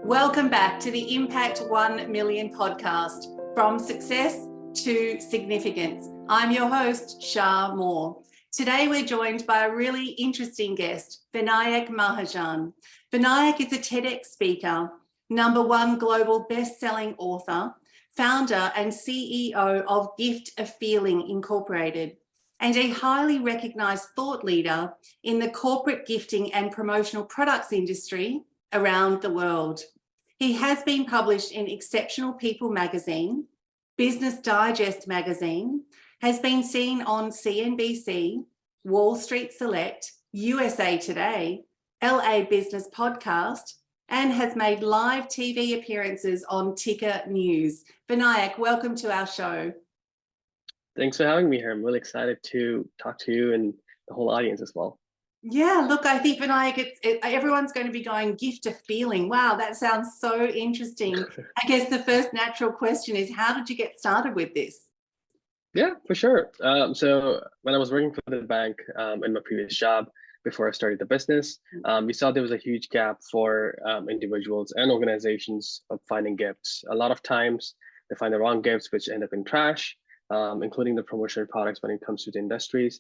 Welcome back to the Impact 1 Million podcast, from success to significance. I'm your host, Shar. Today we're joined by a really interesting guest, Vinayak Mahajan. Vinayak is a TEDx speaker, #1 global best-selling author, founder and CEO of Gift a Feeling Incorporated, and a highly recognized thought leader in the corporate gifting and promotional products industry around the world. He has been published in Exceptional People magazine, Business Digest magazine, has been seen on CNBC, Wall Street Select, USA Today, LA Business Podcast, and has made live TV appearances on Ticker News. Vinayak, welcome to our show. Thanks for having me here. I'm really excited to talk to you and the whole audience as well. Yeah, look, I think, Vinayak, everyone's going to be going, gift a feeling. Wow, that sounds so interesting. I guess the first natural question is, how did you get started with this? Yeah, for sure. So when I was working for the bank in my previous job, before I started the business, we saw there was a huge gap for individuals and organizations of finding gifts. A lot of times they find the wrong gifts, which end up in trash, including the promotional products when it comes to the industries.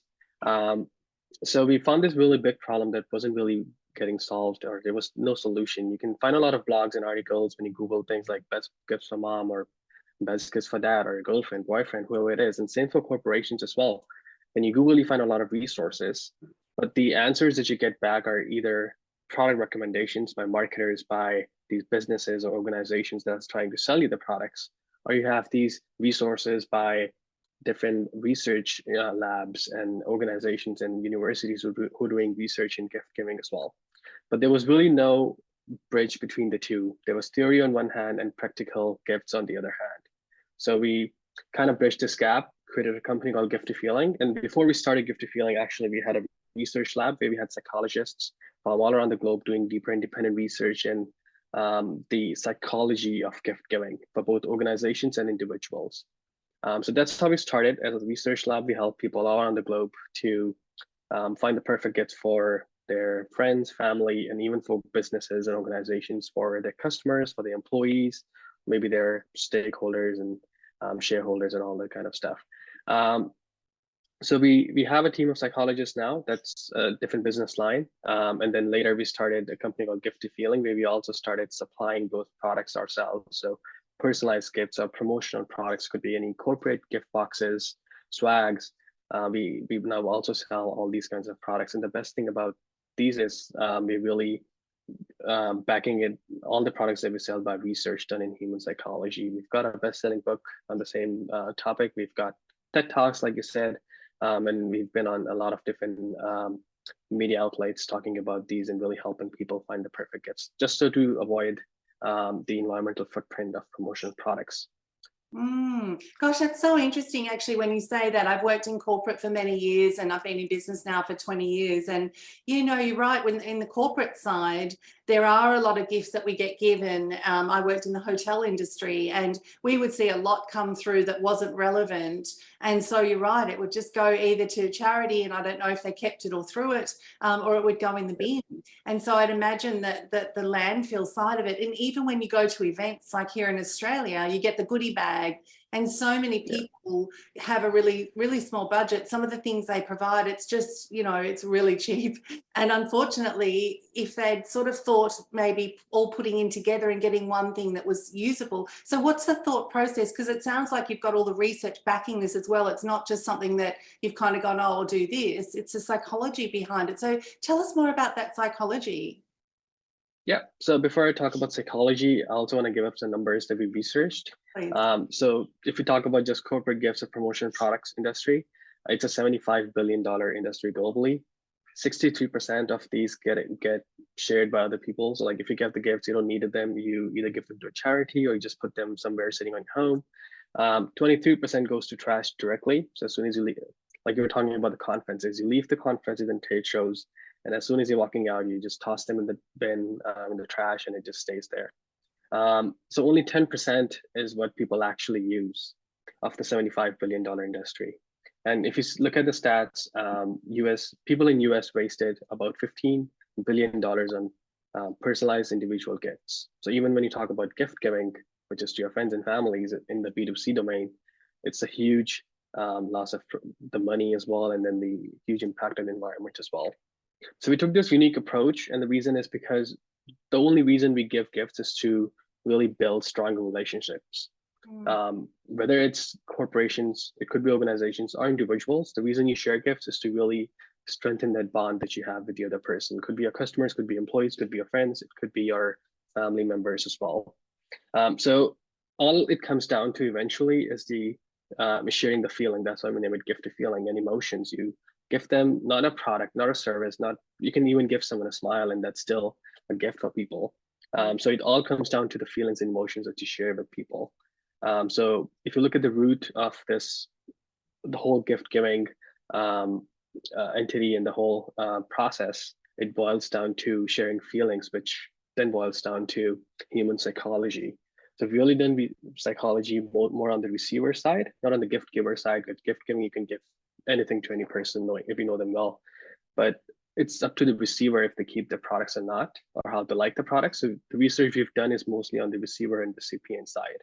So we found this really big problem that wasn't really getting solved, or there was no solution. You can find a lot of blogs and articles when you Google things like best gifts for mom or best gifts for dad or your girlfriend, boyfriend, whoever it is. And same for corporations as well. When you Google, you find a lot of resources, but the answers that you get back are either product recommendations by marketers, by these businesses or organizations that's trying to sell you the products, or you have these resources by different research labs and organizations and universities who are doing research in gift giving as well. But there was really no bridge between the two. There was theory on one hand and practical gifts on the other hand. So we kind of bridged this gap, created a company called Gift a Feeling. And before we started Gift a Feeling, actually, we had a research lab where we had psychologists from all around the globe doing deeper independent research in the psychology of gift giving for both organizations and individuals. So that's how we started. As a research lab, we help people all around the globe to find the perfect gifts for their friends, family, and even for businesses and organizations, for their customers, for their employees, maybe their stakeholders and shareholders and all that kind of stuff. So we have a team of psychologists now. That's a different business line. And then later we started a company called Gift a Feeling, where we also started supplying those products ourselves. So personalized gifts or promotional products, could be any corporate gift boxes, swags. We now also sell all these kinds of products. And the best thing about these is we really backing it, all the products that we sell, by research done in human psychology. We've got a best-selling book on the same topic. We've got TED Talks, like you said, and we've been on a lot of different media outlets talking about these and really helping people find the perfect gifts, just so to avoid the environmental footprint of promotional products. Gosh, that's so interesting, actually, when you say that. I've worked in corporate for many years, and I've been in business now for 20 years. And, you're right, when in the corporate side, there are a lot of gifts that we get given. I worked in the hotel industry, and we would see a lot come through that wasn't relevant. And so you're right, it would just go either to charity, and I don't know if they kept it or threw it, or it would go in the bin. And so I'd imagine that the landfill side of it, and even when you go to events like here in Australia, you get the goodie bag. And so many people have a really, really small budget. Some of the things they provide, it's just, it's really cheap. And unfortunately, if they'd sort of thought maybe all putting in together and getting one thing that was usable. So what's the thought process? Because it sounds like you've got all the research backing this as well. It's not just something that you've kind of gone, oh, I'll do this. It's a psychology behind it. So tell us more about that psychology. Yeah, so before I talk about psychology, I also want to give up some numbers that we researched. So if we talk about just corporate gifts or promotion products industry, it's a $75 billion industry globally. 63% of these get shared by other people. So like if you get the gifts, you don't need them, you either give them to a charity or you just put them somewhere sitting on your home. 23% goes to trash directly. So as soon as you leave, like you were talking about the conferences, you leave the conferences and trade shows, and as soon as you're walking out, you just toss them in the bin, in the trash, and it just stays there. So only 10% is what people actually use of the $75 billion industry. And if you look at the stats, people in US wasted about $15 billion on personalized individual gifts. So even when you talk about gift giving, which is to your friends and families in the B2C domain, it's a huge loss of the money as well, and then the huge impact on the environment as well. So we took this unique approach, and the reason is because the only reason we give gifts is to really build stronger relationships. Whether it's corporations, it could be organizations or individuals, the reason you share gifts is to really strengthen that bond that you have with the other person. Could be your customers, could be employees, could be your friends, it could be your family members as well. So all it comes down to eventually is the sharing the feeling. That's why we name it gift to feeling and emotions. You give them not a product, not a service, not you can even give someone a smile, and that's still a gift for people. So it all comes down to the feelings and emotions that you share with people. So if you look at the root of this, the whole gift giving entity and the whole process, it boils down to sharing feelings, which then boils down to human psychology. So if you really done psychology more on the receiver side, not on the gift giver side. With gift giving, you can give anything to any person, knowing if you know them well. But it's up to the receiver if they keep the products or not, or how they like the products. So the research we've done is mostly on the receiver and recipient side,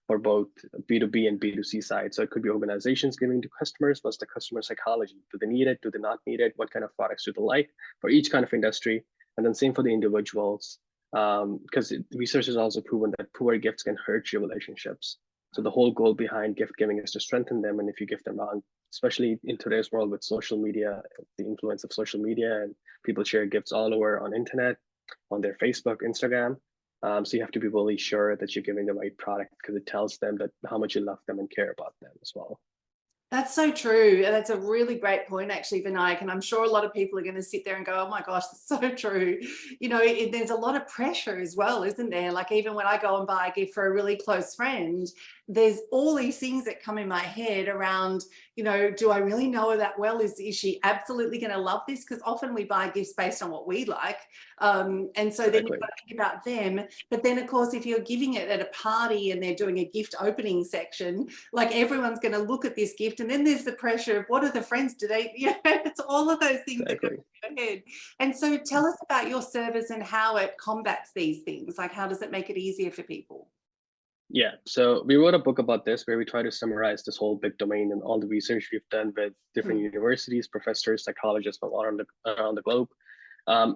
for both B2B and B2C side. So it could be organizations giving to customers. What's the customer psychology? Do they need it? Do they not need it? What kind of products do they like for each kind of industry? And then same for the individuals, because research has also proven that poor gifts can hurt your relationships. So the whole goal behind gift giving is to strengthen them. And if you give them wrong, especially in today's world with social media, the influence of social media, and people share gifts all over on internet, on their Facebook, Instagram. So you have to be really sure that you're giving the right product, because it tells them that how much you love them and care about them as well. That's so true. And that's a really great point, actually, Vinayak. And I'm sure a lot of people are going to sit there and go, oh my gosh, that's so true. You know, there's a lot of pressure as well, isn't there? Like even when I go and buy a gift for a really close friend, there's all these things that come in my head around, you know, do I really know her that well? Is she absolutely going to love this? Because often we buy gifts based on what we like. And so then you've got to think about them. But then, of course, if you're giving it at a party and they're doing a gift opening section, like everyone's going to look at this gift. And then there's the pressure of what are the friends, do they, you know, it's all of those things that go in your head. And so tell us about your service and how it combats these things. Like, how does it make it easier for people? Yeah, so we wrote a book about this where we try to summarize this whole big domain and all the research we've done with different universities, professors, psychologists from around the globe.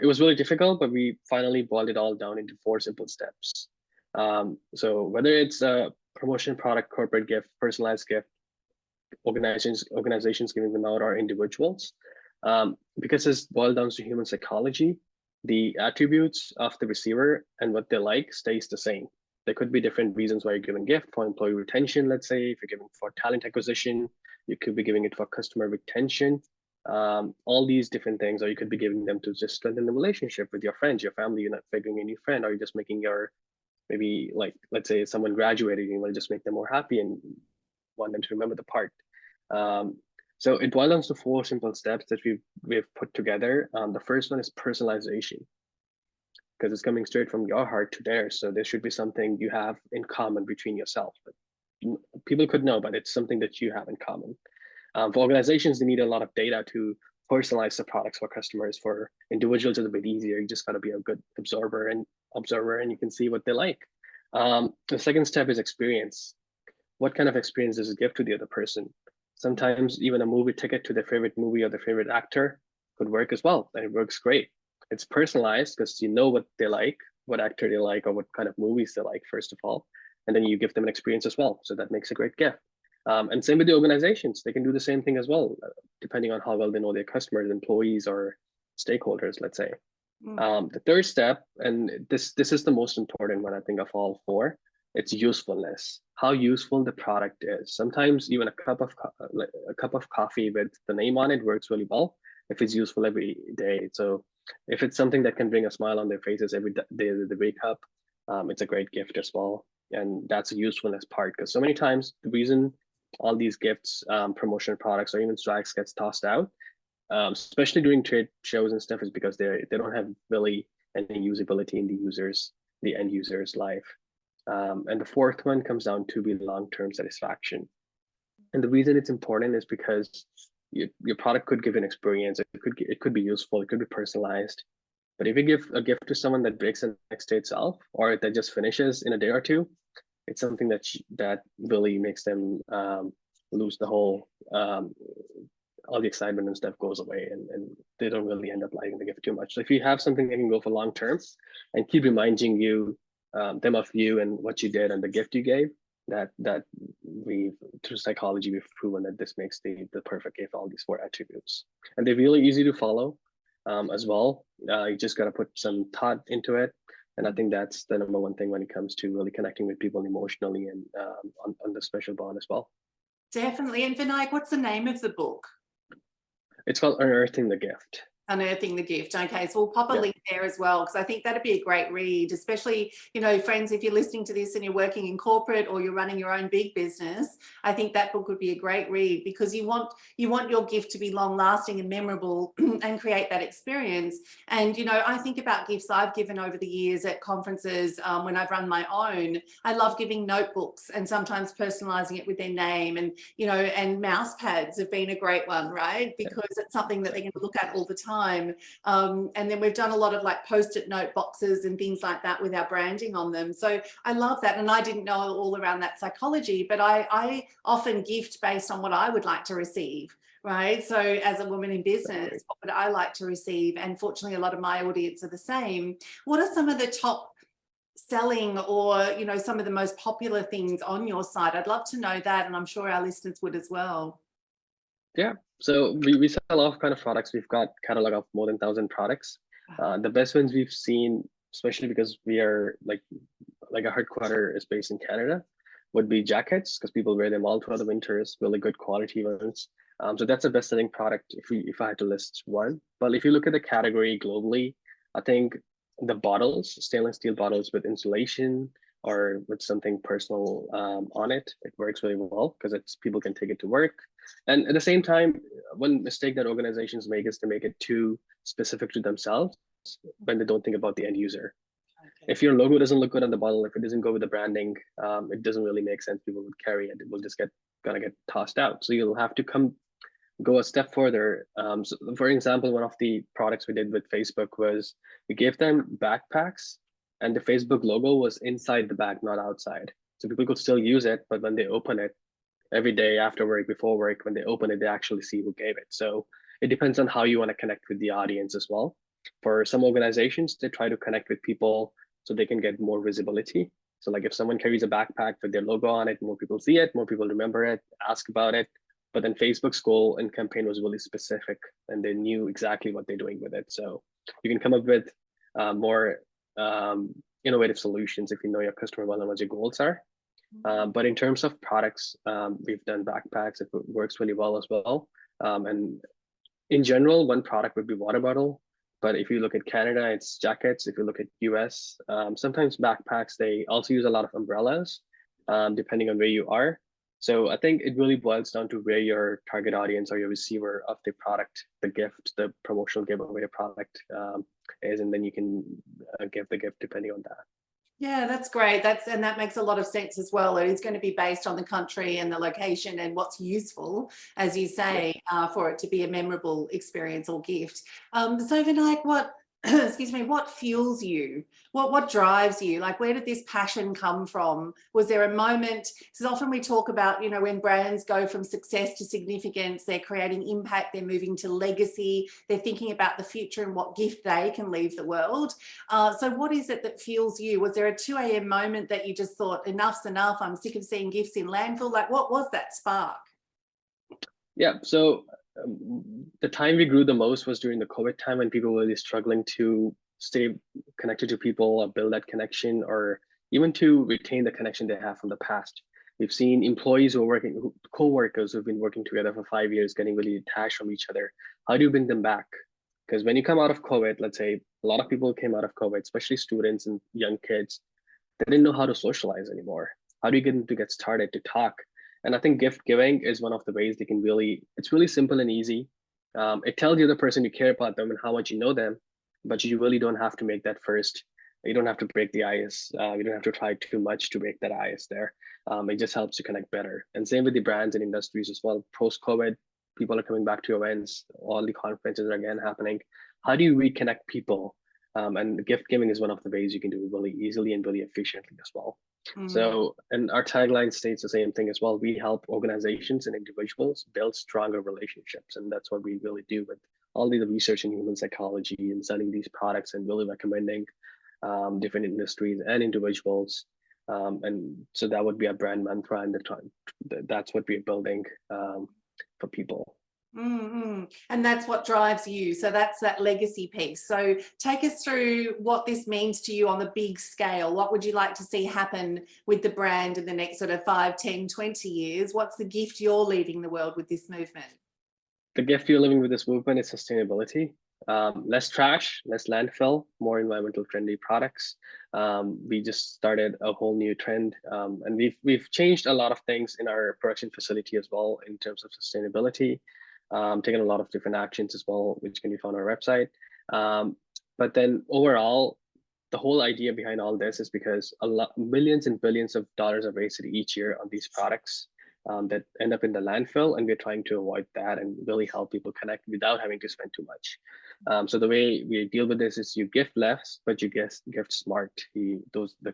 It was really difficult, but we finally boiled it all down into 4 simple steps. So whether it's a promotion, product, corporate gift, personalized gift, organizations giving them out, or individuals, because it's boiled down to human psychology, the attributes of the receiver and what they like stays the same. There could be different reasons why you're giving gift. For employee retention, let's say, if you're giving for talent acquisition, you could be giving it for customer retention, all these different things, or you could be giving them to just strengthen the relationship with your friends, your family. You're not figuring a new friend, or you're just making your, maybe like, let's say someone graduated, you want to just make them more happy and want them to remember the part. So it boils down to 4 simple steps that we've put together. The first one is personalization, because it's coming straight from your heart to theirs. So there should be something you have in common between yourself. But people could know, but it's something that you have in common. For organizations, they need a lot of data to personalize the products for customers. For individuals, it's a bit easier. You just got to be a good observer, and you can see what they like. The second step is experience. What kind of experience does it give to the other person? Sometimes even a movie ticket to their favorite movie or their favorite actor could work as well, and it works great. It's personalized because you know what they like, what actor they like, or what kind of movies they like, first of all. And then you give them an experience as well. So that makes a great gift. And same with the organizations. They can do the same thing as well, depending on how well they know their customers, employees, or stakeholders, let's say. The third step, and this is the most important one, I think, of all 4, it's usefulness. How useful the product is. Sometimes even a cup of coffee with the name on it works really well if it's useful every day. So if it's something that can bring a smile on their faces every day they wake up, it's a great gift as well. And that's a usefulness part, because so many times the reason all these gifts, promotional products, or even strikes gets tossed out, especially during trade shows and stuff, is because they don't have really any usability in the end user's life. And the fourth one comes down to be long-term satisfaction. And the reason it's important is because your product could give an experience. It could be useful. It could be personalized. But if you give a gift to someone that breaks the next day itself, or that just finishes in a day or two, it's something that really makes them lose the whole all the excitement and stuff goes away, and they don't really end up liking the gift too much. So if you have something that can go for long term and keep reminding you them of you and what you did and the gift you gave, that we through psychology we've proven that this makes the perfect gift, all these four attributes, and they're really easy to follow as well. You just got to put some thought into it, and I think that's the number one thing when it comes to really connecting with people emotionally and on the special bond as well. Definitely. And Vinayak, what's the name of the book? It's called Unearthing the Gift. Unearthing the Gift. Okay, so we'll pop a link there as well, because I think that'd be a great read, especially, you know, friends, if you're listening to this and you're working in corporate or you're running your own big business, I think that book would be a great read, because you want your gift to be long lasting and memorable and create that experience. And, you know, I think about gifts I've given over the years at conferences when I've run my own. I love giving notebooks and sometimes personalizing it with their name, and, you know, and mouse pads have been a great one, right? Because it's something that they're going to look at all the time. And then we've done a lot of like post-it note boxes and things like that with our branding on them. So I love that. And I didn't know all around that psychology, but I often gift based on what I would like to receive. Right. So as a woman in business, what would I like to receive? And fortunately, a lot of my audience are the same. What are some of the top selling, or, you know, some of the most popular things on your site? I'd love to know that. And I'm sure our listeners would as well. Yeah, so we sell a lot of kind of products. We've got catalog of more than 1,000 products. The best ones we've seen, especially because we are like our headquarter is based in Canada, would be jackets, because people wear them all throughout the winters, really good quality ones. So that's the best selling product if I had to list one. But if you look at the category globally, I think the bottles, stainless steel bottles with insulation or with something personal on it, it works really well because it's people can take it to work. And at the same time, one mistake that organizations make is to make it too specific to themselves when they don't think about the end user. Okay. If your logo doesn't look good on the bottle, if it doesn't go with the branding, it doesn't really make sense. People would carry it. It will just gonna get tossed out. So you'll have to go a step further. So for example, one of the products we did with Facebook was we gave them backpacks, and the Facebook logo was inside the bag, not outside. So people could still use it, but when they open it every day after work, before work, when they open it, they actually see who gave it. So it depends on how you want to connect with the audience as well. For some organizations, they try to connect with people so they can get more visibility. So like if someone carries a backpack with their logo on it, more people see it, more people remember it, ask about it. But then Facebook's goal and campaign was really specific, and they knew exactly what they're doing with it. So you can come up with more innovative solutions if you know your customer well and what your goals are. But in terms of products, we've done backpacks. It works really well as well. And in general, one product would be water bottle. But if you look at Canada, it's jackets. If you look at US, sometimes backpacks, they also use a lot of umbrellas, depending on where you are. So I think it really boils down to where your target audience or your receiver of the product, the gift, the promotional giveaway product is, and then you can give the gift depending on that. Yeah, that's great. And that makes a lot of sense as well. It is going to be based on the country and the location and what's useful, as you say, for it to be a memorable experience or gift. So Vinayak, what excuse me, what fuels you? What drives you? Like, where did this passion come from? Was there a moment? Because often we talk about, you know, when brands go from success to significance, they're creating impact, they're moving to legacy, they're thinking about the future and what gift they can leave the world. So what is it that fuels you? Was there a 2 a.m. moment that you just thought, enough's enough, I'm sick of seeing gifts in landfill? Like, what was that spark? Yeah, so the time we grew the most was during the COVID time, when people were really struggling to stay connected to people or build that connection, or even to retain the connection they have from the past. We've seen employees who are working, co-workers who've been working together for 5 years, getting really detached from each other. How do you bring them back? Because when you come out of COVID, let's say a lot of people came out of COVID, especially students and young kids, they didn't know how to socialize anymore. How do you get them to get started to talk? And I think gift giving is one of the ways they can it's really simple and easy. It tells the other person you care about them and how much you know them, but you really don't have to make that first. You don't have to break the ice. You don't have to try too much to break that ice there. It just helps you connect better. And same with the brands and industries as well. Post-COVID, people are coming back to events. All the conferences are again happening. How do you reconnect people And gift giving is one of the ways you can do it really easily and really efficiently as well. Mm. So, and our tagline states the same thing as well. We help organizations and individuals build stronger relationships. And that's what we really do with all the research in human psychology and studying these products and really recommending different industries and individuals. And so that would be a brand mantra, and that's what we're building for people. And that's what drives you. So that's that legacy piece. So take us through what this means to you on the big scale. What would you like to see happen with the brand in the next sort of 5, 10, 20 years? What's the gift you're leaving the world with this movement? The gift you're living with this movement is sustainability. Less trash, less landfill, more environmental friendly products. We just started a whole new trend, and we've changed a lot of things in our production facility as well in terms of sustainability. Taken a lot of different actions as well, which can be found on our website. But then overall, the whole idea behind all this is because millions and billions of dollars are wasted each year on these products that end up in the landfill, and we're trying to avoid that and really help people connect without having to spend too much. So the way we deal with this is you gift less, but you gift smart. The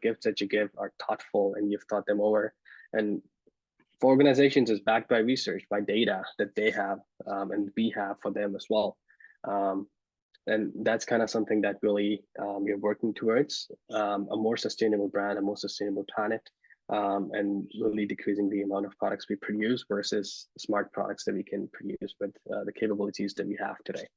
gifts that you give are thoughtful and you've thought them over. And for organizations, it's backed by research, by data that they have and we have for them as well. And that's kind of something that really we're working towards, a more sustainable brand, a more sustainable planet, and really decreasing the amount of products we produce versus smart products that we can produce with the capabilities that we have today.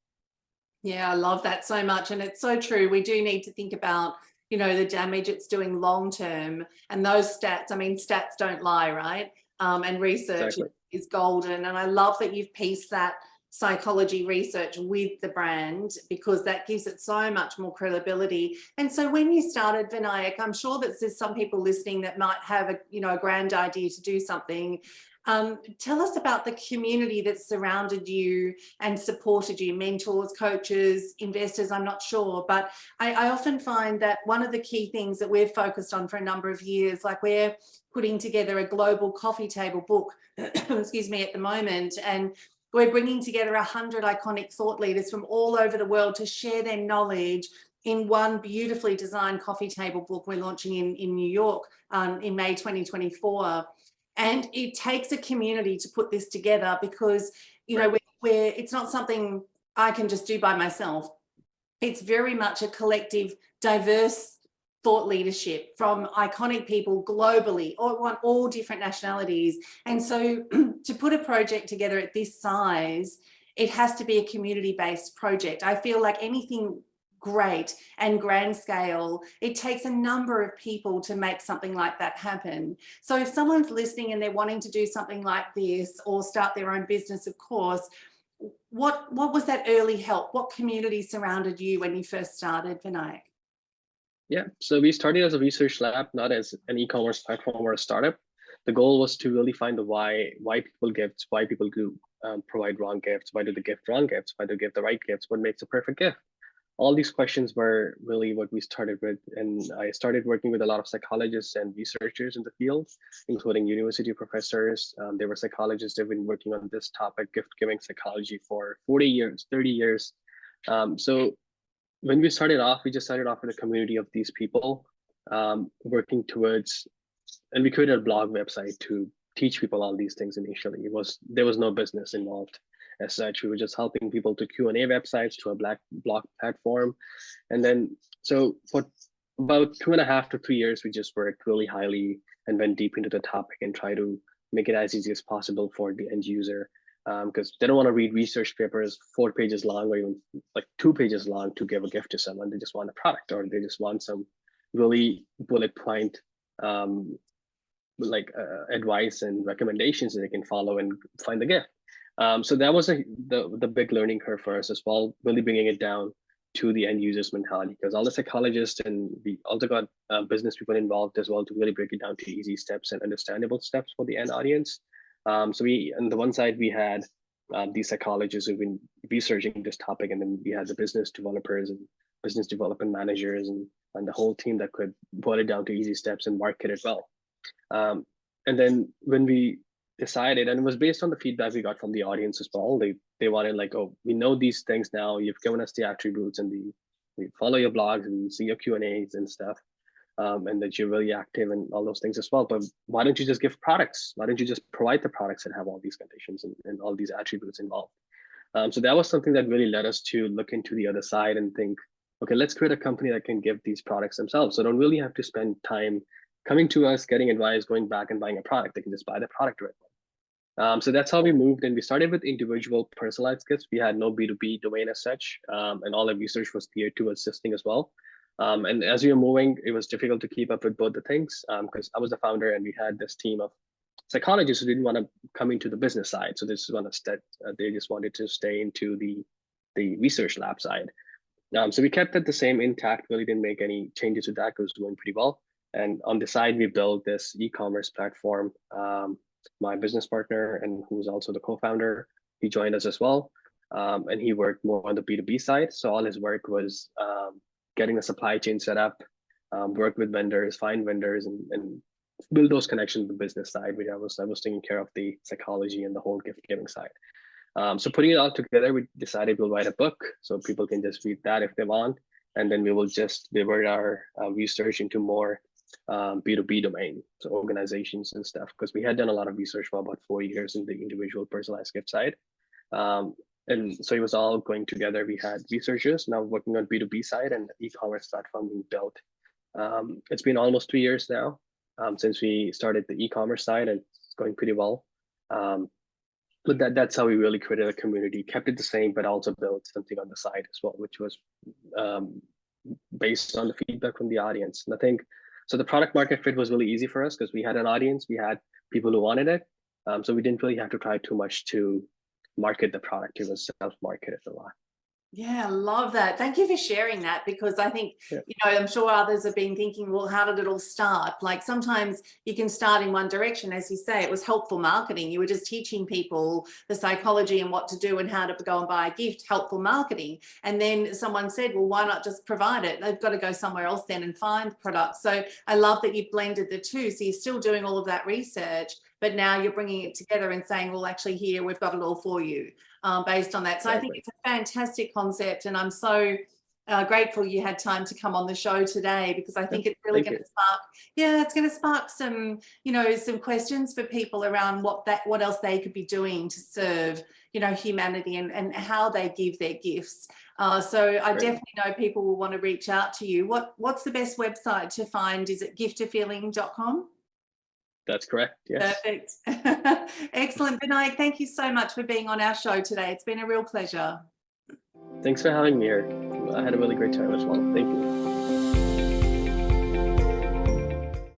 Yeah, I love that so much. And it's so true. We do need to think about, you know, the damage it's doing long term. And those stats, I mean, stats don't lie, right? And research Exactly. is golden. And I love that you've pieced that psychology research with the brand, because that gives it so much more credibility. And so when you started, Vinayak, I'm sure that there's some people listening that might have a, you know, a grand idea to do something. Tell us about the community that surrounded you and supported you, mentors, coaches, investors, I'm not sure. But I often find that one of the key things that we've focused on for a number of years, like we're putting together a global coffee table book, excuse me, at the moment, and we're bringing together 100 iconic thought leaders from all over the world to share their knowledge in one beautifully designed coffee table book we're launching in New York in May 2024. And it takes a community to put this together, because, you know, it's not something I can just do by myself. It's very much a collective, diverse thought leadership from iconic people globally, all different nationalities. And so to put a project together at this size, it has to be a community-based project. I feel like anything great and grand scale, it takes a number of people to make something like that happen. So if someone's listening and they're wanting to do something like this or start their own business, of course, what was that early help? What community surrounded you when you first started, Vinayak? Yeah, so we started as a research lab, not as an e-commerce platform or a startup. The goal was to really find the why people gifts, why people do provide wrong gifts, why do they gift wrong gifts, why do they give the right gifts, what makes a perfect gift. All these questions were really what we started with, and I started working with a lot of psychologists and researchers in the field, including university professors. There were psychologists that have been working on this topic, gift-giving psychology, for 40 years, 30 years. So when we started off, we just started off with a community of these people working towards, and we created a blog website to teach people all these things initially. There was no business involved as such. We were just helping people to Q&A websites, to a blog platform. And then, so for about 2.5 to 3 years, we just worked really highly and went deep into the topic and try to make it as easy as possible for the end user, because they don't want to read research papers 4 pages long or even like 2 pages long to give a gift to someone. They just want a product, or they just want some really bullet point advice and recommendations that they can follow and find the gift. So that was the big learning curve for us as well, really bringing it down to the end user's mentality, because all the psychologists and we also got business people involved as well to really break it down to easy steps and understandable steps for the end audience. So on the one side, we had these psychologists who've been researching this topic, and then we had the business developers and business development managers and the whole team that could boil it down to easy steps and market it well. And then when we decided, and it was based on the feedback we got from the audience as well, they wanted like, oh, we know these things now, you've given us the attributes and we follow your blogs, we see your Q&As and stuff, and that you're really active and all those things as well. But why don't you just give products? Why don't you just provide the products that have all these conditions and all these attributes involved? So that was something that really led us to look into the other side and think, okay, let's create a company that can give these products themselves. So don't really have to spend time coming to us, getting advice, going back and buying a product. They can just buy the product directly. So that's how we moved, and we started with individual personalized kits. We had no B2B domain as such, and all the research was geared towards assisting as well. And as we were moving, it was difficult to keep up with both the things because I was the founder and we had this team of psychologists who didn't want to come into the business side. So this is one of they just wanted to stay into the research lab side. So we kept it the same intact, really didn't make any changes to that because it was doing pretty well. And on the side, we built this e-commerce platform. My business partner, and who's also the co-founder, he joined us as well. And he worked more on the B2B side. So all his work was getting the supply chain set up, work with vendors, find vendors, and build those connections with the business side. I was taking care of the psychology and the whole gift giving side. So putting it all together, we decided we'll write a book so people can just read that if they want. And then we will just divert our research into more B2B domain, so organizations and stuff, because we had done a lot of research for about 4 years in the individual personalized gift side. And so it was all going together. We had researchers now working on B2B side and e-commerce platform being built. It's been almost 3 years now since we started the e-commerce side, and it's going pretty well. But that's how we really created a community, kept it the same, but also built something on the side as well, which was based on the feedback from the audience. And I think, so the product market fit was really easy for us because we had an audience, we had people who wanted it. So we didn't really have to try too much to market the product. It was self-marketed a lot. Yeah, I love that. Thank you for sharing that, because I think, I'm sure others have been thinking, well, how did it all start? Like sometimes you can start in one direction. As you say, it was helpful marketing. You were just teaching people the psychology and what to do and how to go and buy a gift, helpful marketing. And then someone said, well, why not just provide it? They've got to go somewhere else then and find products. So I love that you've blended the two. So you're still doing all of that research, but now you're bringing it together and saying, well, actually here, we've got it all for you. Based on that. So I think it's a fantastic concept, and I'm so grateful you had time to come on the show today, because I think it's really going to spark, it's going to spark some, some questions for people around what else they could be doing to serve, humanity and how they give their gifts. So I definitely know people will want to reach out to you. What's the best website to find? Is it giftofeeling.com? That's correct. Yes. Perfect. Excellent. Vinayak, thank you so much for being on our show today. It's been a real pleasure. Thanks for having me here. I had a really great time as well. Thank you.